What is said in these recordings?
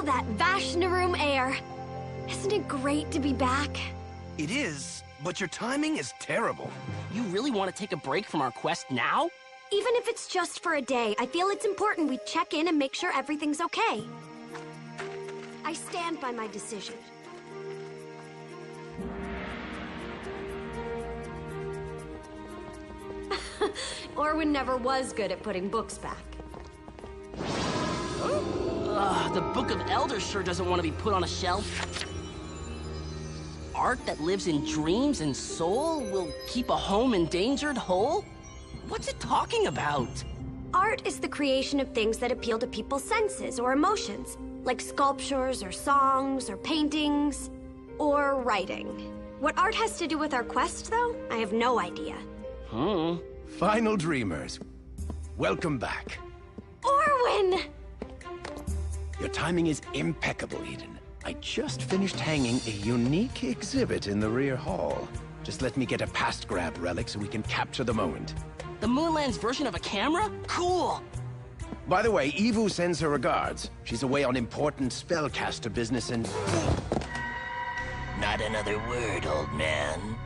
that Vashnaroom air. Isn't it great to be back? It is, but your timing is terrible. You really want to take a break from our quest now? Even if it's just for a day, I feel it's important we check in and make sure everything's okay. I stand by my decision. Orwin never was good at putting books back. The Book of Elders sure doesn't want to be put on a shelf. Art that lives in dreams and soul will keep a home endangered whole? What's it talking about? Art is the creation of things that appeal to people's senses or emotions, like sculptures or songs or paintings or writing. What art has to do with our quest, though, I have no idea. Final dreamers, welcome back. Orwin! Your timing is impeccable, Eden. I just finished hanging a unique exhibit in the rear hall. Just let me get a past grab relic so we can capture the moment. The Moonland's version of a camera? Cool! By the way, Evu sends her regards. She's away on important spellcaster business and... Not another word, old man.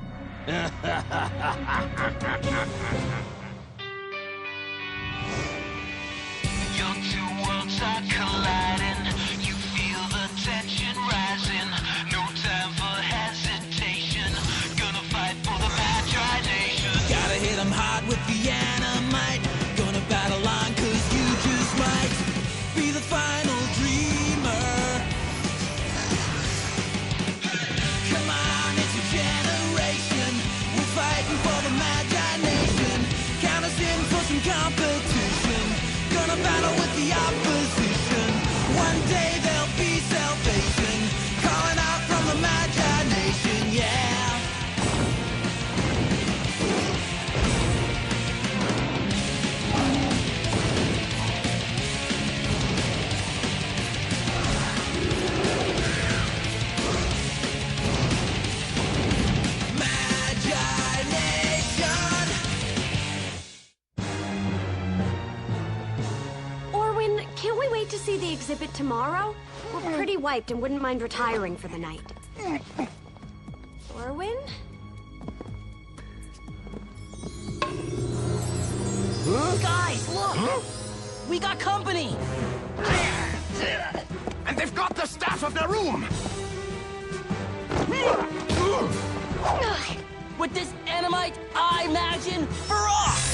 Your two worlds are colliding. You feel the tension rising. No time for hesitation. Gonna fight for the Magi Nation. Gotta hit 'em hard with the Animite. Gonna battle on 'cause you just might be the final dreamer. Come on, it's your generation. We're fighting for the Magi Nation. Count us in for some competition. Gonna battle with the opposition. One day there'll be salvation. Calling out from the Magi Nation, yeah. Orwin, can't we wait to see the exhibit tomorrow? We're pretty wiped and wouldn't mind retiring for the night. Orwin? Guys, look! We got company! And they've got the staff of Narume! With this Animite, I imagine, for off!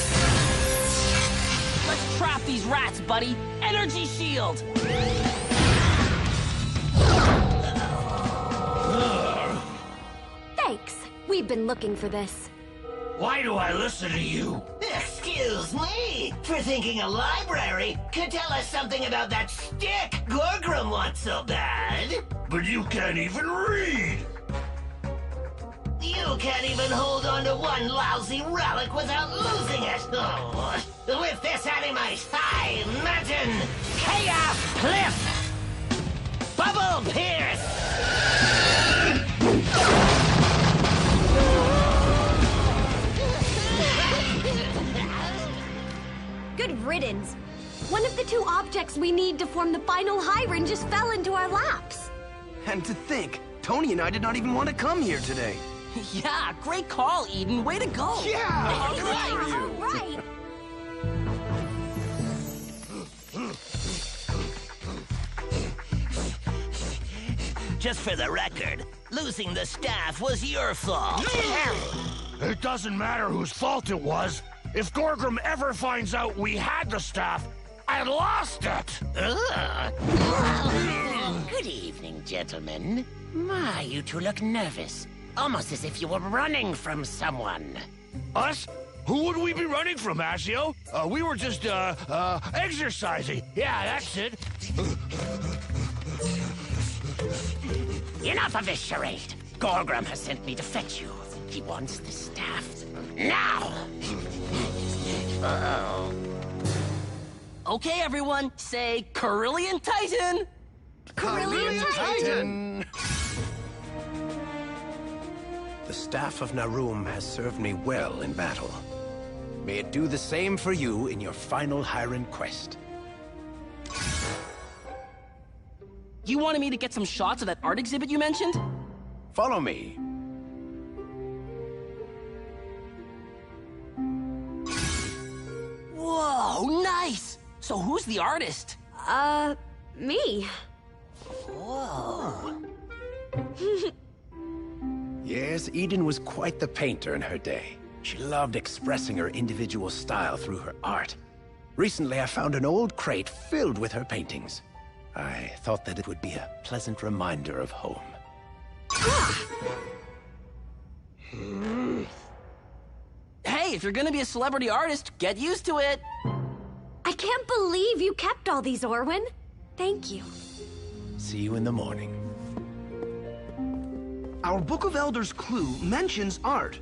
Let's trap these rats, buddy! Energy shield! Thanks. We've been looking for this. Why do I listen to you? Excuse me for thinking a library could tell us something about that stick Gorgrim wants so bad. But you can't even read. You can't even hold on to one lousy relic without losing it. Oh, with this Animite, I imagine Chaos Cliff! Bubble Pierce! Good riddance. One of the two objects we need to form the final Hyron just fell into our laps. And to think, Tony and I did not even want to come here today. Yeah, great call, Eden. Way to go! Yeah! Good for you. All right. Just for the record, losing the staff was your fault. It doesn't matter whose fault it was. If Gorgrim ever finds out we had the staff, I lost it! Good evening, gentlemen. My, you two look nervous. Almost as if you were running from someone. Us? Who would we be running from, Asio? We were just, exercising. Yeah, that's it. Enough of this charade. Gorgrim has sent me to fetch you. He wants the staff. Now! Uh-oh. Okay, everyone, say Carillion Titan! Carillion Titan! The staff of Narume has served me well in battle. May it do the same for you in your final Hyron quest. You wanted me to get some shots of that art exhibit you mentioned? Follow me. Whoa, nice! So who's the artist? Me. Whoa. Yes, Eden was quite the painter in her day. She loved expressing her individual style through her art. Recently, I found an old crate filled with her paintings. I thought that it would be a pleasant reminder of home. Hey, if you're gonna be a celebrity artist, get used to it. I can't believe you kept all these, Orwin. Thank you. See you in the morning. Our Book of Elders clue mentions art.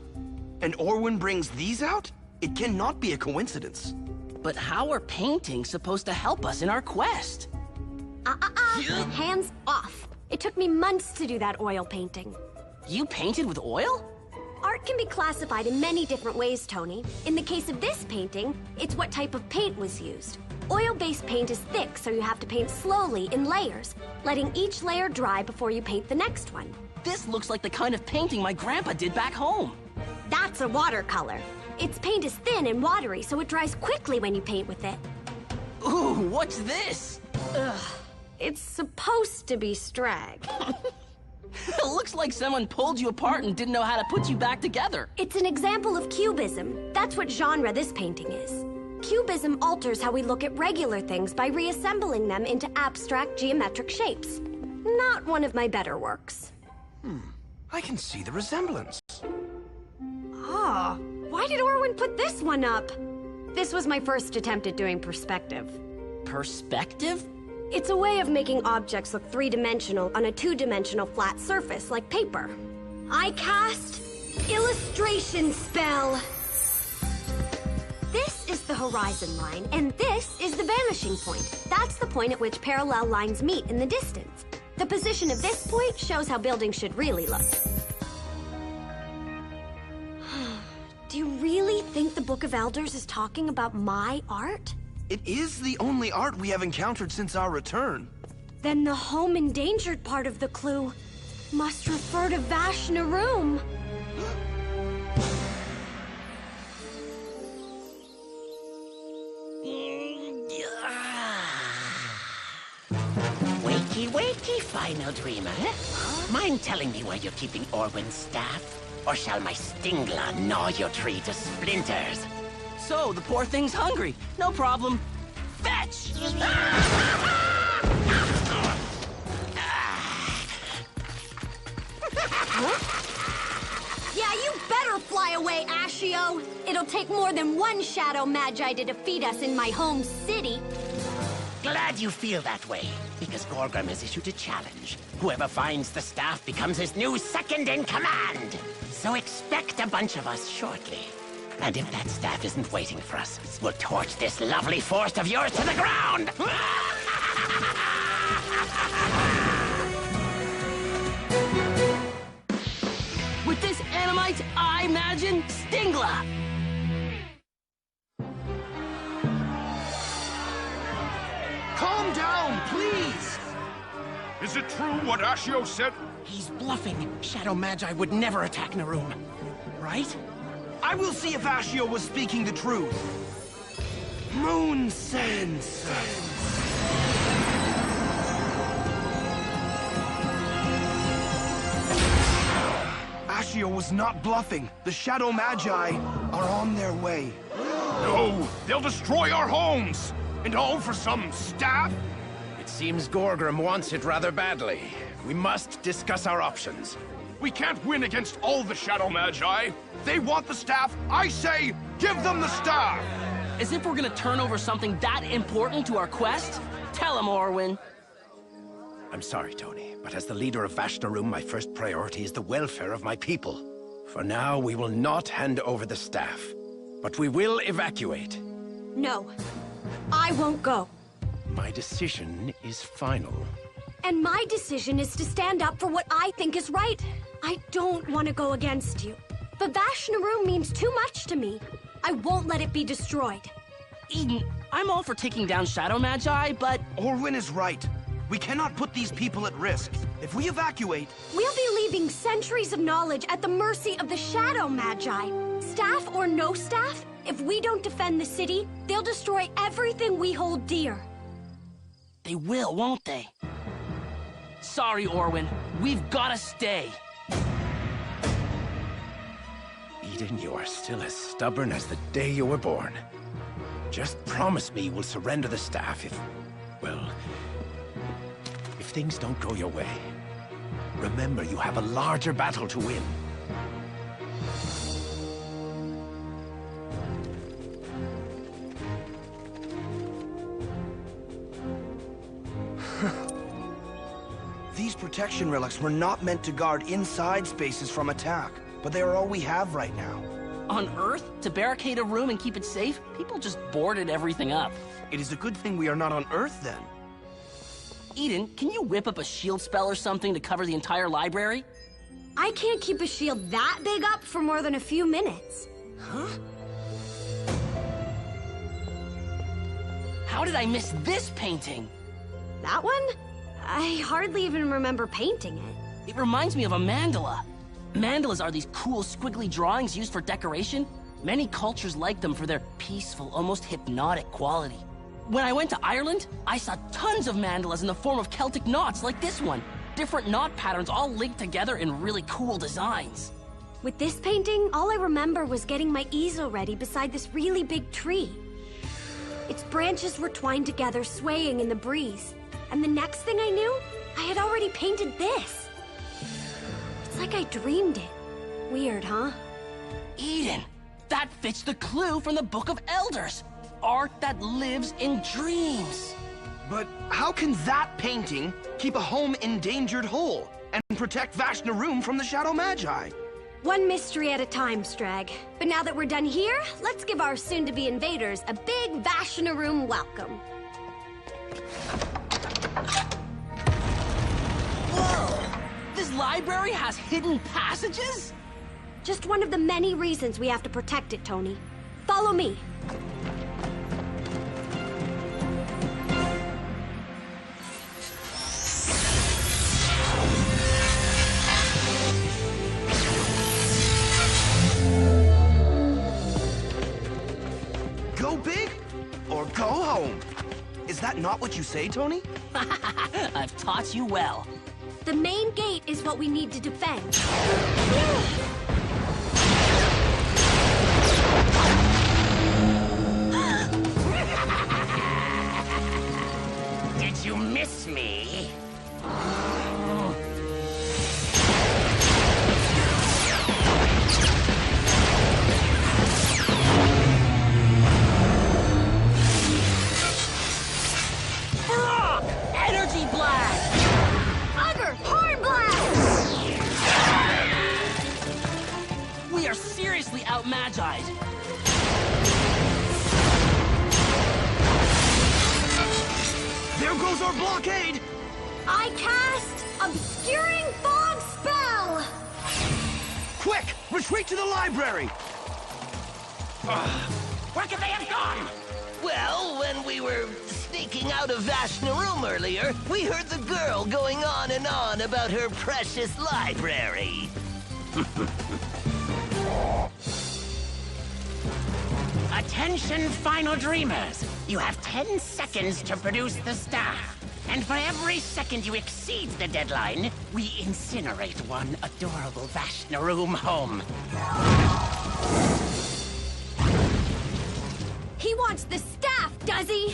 And Orwin brings these out? It cannot be a coincidence. But how are paintings supposed to help us in our quest? Hands off. It took me months to do that oil painting. You painted with oil? Art can be classified in many different ways, Tony. In the case of this painting, it's what type of paint was used. Oil-based paint is thick, so you have to paint slowly in layers, letting each layer dry before you paint the next one. This looks like the kind of painting my grandpa did back home. That's a watercolor. Its paint is thin and watery, so it dries quickly when you paint with it. Ooh, what's this? It's supposed to be strag. It looks like someone pulled you apart and didn't know how to put you back together. It's an example of cubism. That's what genre this painting is. Cubism alters how we look at regular things by reassembling them into abstract geometric shapes. Not one of my better works. I can see the resemblance. Ah, why did Orwin put this one up? This was my first attempt at doing perspective. Perspective? It's a way of making objects look three-dimensional on a two-dimensional flat surface like paper. I cast illustration spell. This is the horizon line, and this is the vanishing point. That's the point at which parallel lines meet in the distance. The position of this point shows how buildings should really look. Do you really think the Book of Elders is talking about my art? It is the only art we have encountered since our return. Then the home endangered part of the clue must refer to Vashnarum. Wakey, wakey, final dreamer. Mind telling me where you're keeping Orwin's staff? Or shall my stingla gnaw your tree to splinters? So, the poor thing's hungry. No problem. Fetch! Yeah, you better fly away, Ashio. It'll take more than one shadow magi to defeat us in my home city. Glad you feel that way, because Gorgrim has issued a challenge. Whoever finds the staff becomes his new second-in-command. So expect a bunch of us shortly. And if that staff isn't waiting for us, we'll torch this lovely forest of yours to the ground! With this animite, I imagine Stingla! Calm down, please! Is it true what Ashio said? He's bluffing. Shadow Magi would never attack Narume. Right? I will see if Ashio was speaking the truth. Moon Sense. Ashio was not bluffing. The Shadow Magi are on their way. No, they'll destroy our homes! And all for some staff? It seems Gorgrim wants it rather badly. We must discuss our options. We can't win against all the Shadow Magi. They want the staff. I say, give them the staff! As if we're gonna turn over something that important to our quest? Tell him, Orwin. I'm sorry, Tony, but as the leader of Vashnarum, my first priority is the welfare of my people. For now, we will not hand over the staff. But we will evacuate. No, I won't go. My decision is final. And my decision is to stand up for what I think is right. I don't want to go against you. But Vashnarum means too much to me. I won't let it be destroyed. Eden, I'm all for taking down Shadow Magi, but... Orwin is right. We cannot put these people at risk. If we evacuate... We'll be leaving centuries of knowledge at the mercy of the Shadow Magi. Staff or no staff, if we don't defend the city, they'll destroy everything we hold dear. They will, won't they? Sorry, Orwin. We've gotta stay. Eden, you are still as stubborn as the day you were born. Just promise me you will surrender the staff if... well... if things don't go your way. Remember, you have a larger battle to win. These protection relics were not meant to guard inside spaces from attack, but they are all we have right now. On Earth? To barricade a room and keep it safe? People just boarded everything up. It is a good thing we are not on Earth, then. Eden, can you whip up a shield spell or something to cover the entire library? I can't keep a shield that big up for more than a few minutes. Huh? How did I miss this painting? That one? I hardly even remember painting it. It reminds me of a mandala. Mandalas are these cool, squiggly drawings used for decoration. Many cultures like them for their peaceful, almost hypnotic quality. When I went to Ireland, I saw tons of mandalas in the form of Celtic knots like this one. Different knot patterns all linked together in really cool designs. With this painting, all I remember was getting my easel ready beside this really big tree. Its branches were twined together, swaying in the breeze. And the next thing I knew, I had already painted this. It's like I dreamed it. Weird, huh? Eden, that fits the clue from the Book of Elders. Art that lives in dreams. But how can that painting keep a home endangered whole and protect Vashnarum from the Shadow Magi? One mystery at a time, Strag. But now that we're done here, let's give our soon-to-be invaders a big Vashnarum welcome. Whoa! This library has hidden passages? Just one of the many reasons we have to protect it, Tony. Follow me. Go big or go home. Is that not what you say, Tony? I've taught you well. The main gate is what we need to defend. Did you miss me? Energy blast! Ugger! Horn blast! We are seriously out-magied. There goes our blockade! I cast Obscuring Fog Spell! Quick! Retreat to the library! Where could they have gone? Well, when we were sneaking out of Vashnarum earlier, we heard the girl going on and on about her precious library. Attention, Final Dreamers. You have 10 seconds to produce the staff. And for every second you exceed the deadline, we incinerate one adorable Vashnarum home. He wants the staff, does he?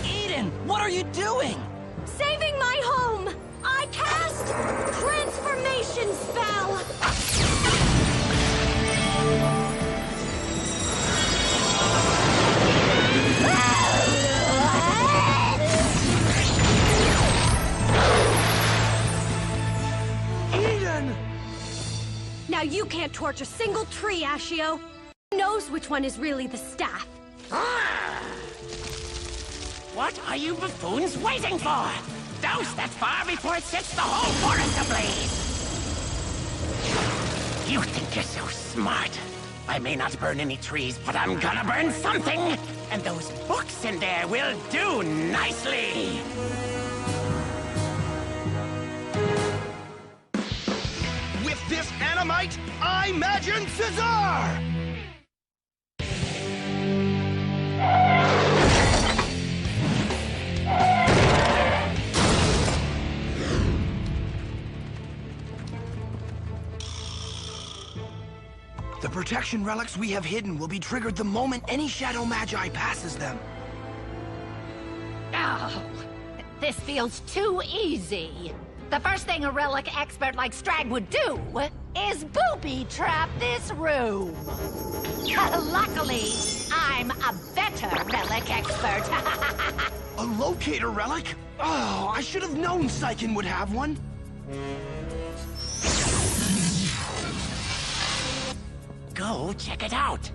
Eden, what are you doing? Saving my home! I cast Transformation Spell! Eden! Now you can't torch a single tree, Ashio. Who knows which one is really the staff? What are you buffoons waiting for? Douse that fire before it sets the whole forest ablaze! You think you're so smart? I may not burn any trees, but I'm gonna burn something! And those books in there will do nicely! With this animite, I imagine Cesar! The protection relics we have hidden will be triggered the moment any Shadow Magi passes them. Oh, this feels too easy. The first thing a relic expert like Strag would do is booby-trap this room. Luckily, I'm a better relic expert. A locator relic? Oh, I should have known Saiken would have one. Go check it out.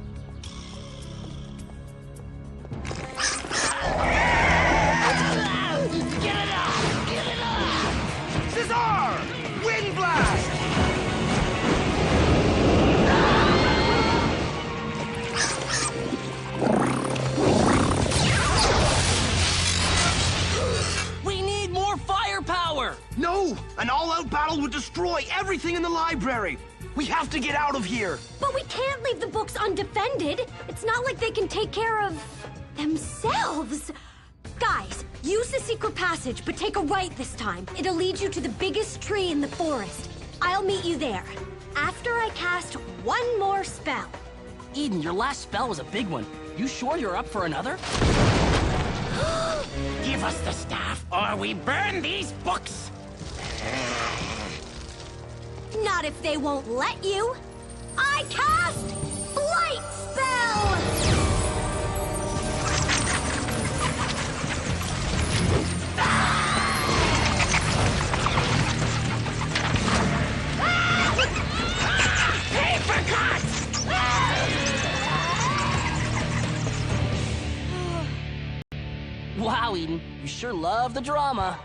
Get it off! Get it off! Cesar! Wind blast! We need more firepower! No! An all-out battle would destroy everything in the library! We have to get out of here! But we can't leave the books undefended. It's not like they can take care of themselves. Guys, use the secret passage, but take a right this time. It'll lead you to the biggest tree in the forest. I'll meet you there. After I cast one more spell. Eden, your last spell was a big one. You sure you're up for another? Give us the staff, or we burn these books! Not if they won't let you. I cast Flight Spell! Wow, Eden, you sure love the drama.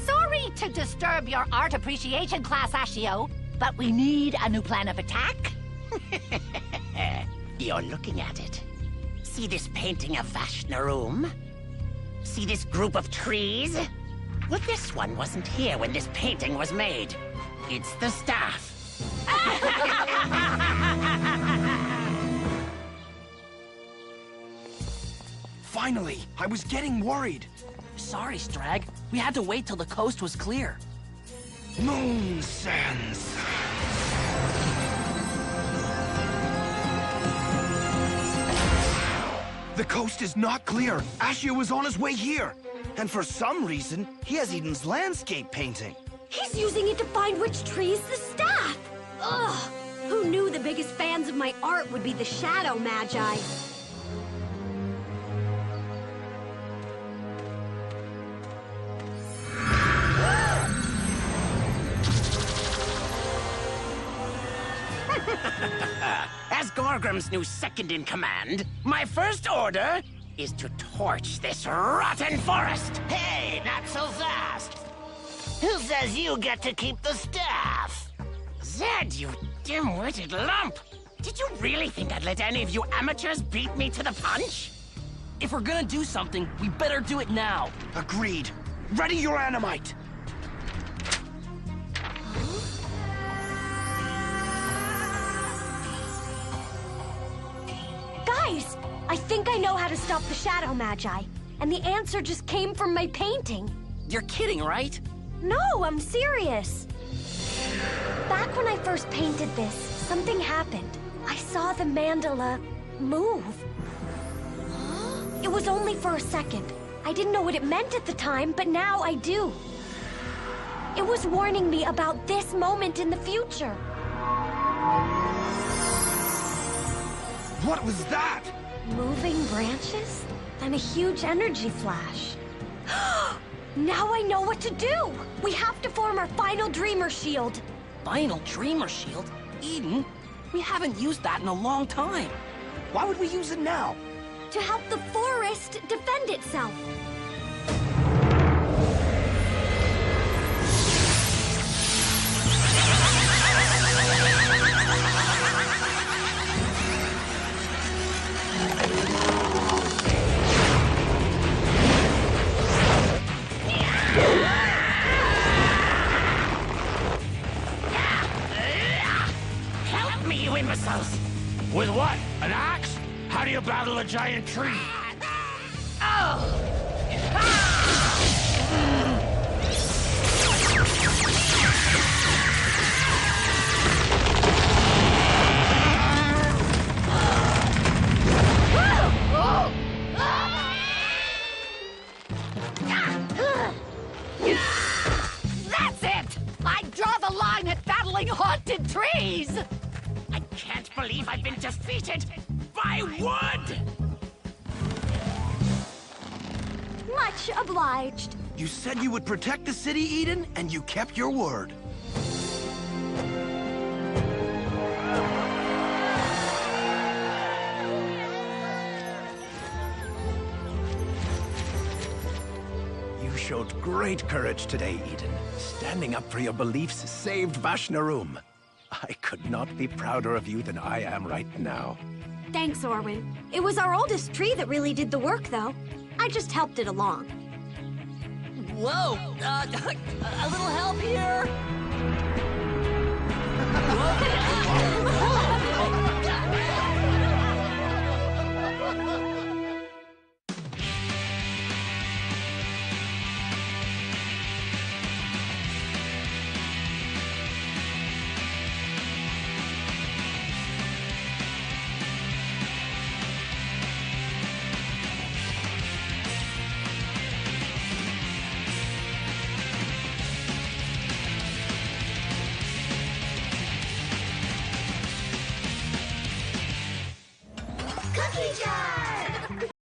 Sorry to disturb your art appreciation class, Ashio, but we need a new plan of attack. You're looking at it. See this painting of Vashnaroom? See this group of trees? Well, this one wasn't here when this painting was made. It's the staff. Finally! I was getting worried. Sorry, Strag. We had to wait till the coast was clear. Moon sands. The coast is not clear. Ashio was on his way here. And for some reason, he has Eden's landscape painting. He's using it to find which tree is the staff. Ugh! Who knew the biggest fans of my art would be the Shadow Magi? As Gorgrim's new second-in-command, my first order is to torch this rotten forest! Hey, not so fast! Who says you get to keep the staff? Zed, you dim-witted lump! Did you really think I'd let any of you amateurs beat me to the punch? If we're gonna do something, we better do it now. Agreed. Ready your animite. Guys, I think I know how to stop the Shadow Magi. And the answer just came from my painting. You're kidding, right? No, I'm serious. Back when I first painted this, something happened. I saw the mandala move. It was only for a second. I didn't know what it meant at the time, but now I do. It was warning me about this moment in the future. What was that? Moving branches? Then a huge energy flash. Now I know what to do! We have to form our final Dreamer Shield. Final Dreamer Shield? Eden, we haven't used that in a long time. Why would we use it now? To help the forest defend itself. giant tree. That's it! I draw the line at battling haunted trees! I can't believe I've been defeated by wood! Much obliged. You said you would protect the city, Eden, and you kept your word. You showed great courage today, Eden. Standing up for your beliefs saved Vashnarum. I could not be prouder of you than I am right now. Thanks, Orwin. It was our oldest tree that really did the work, though. I just helped it along. Whoa! A little help here? Cookie jar!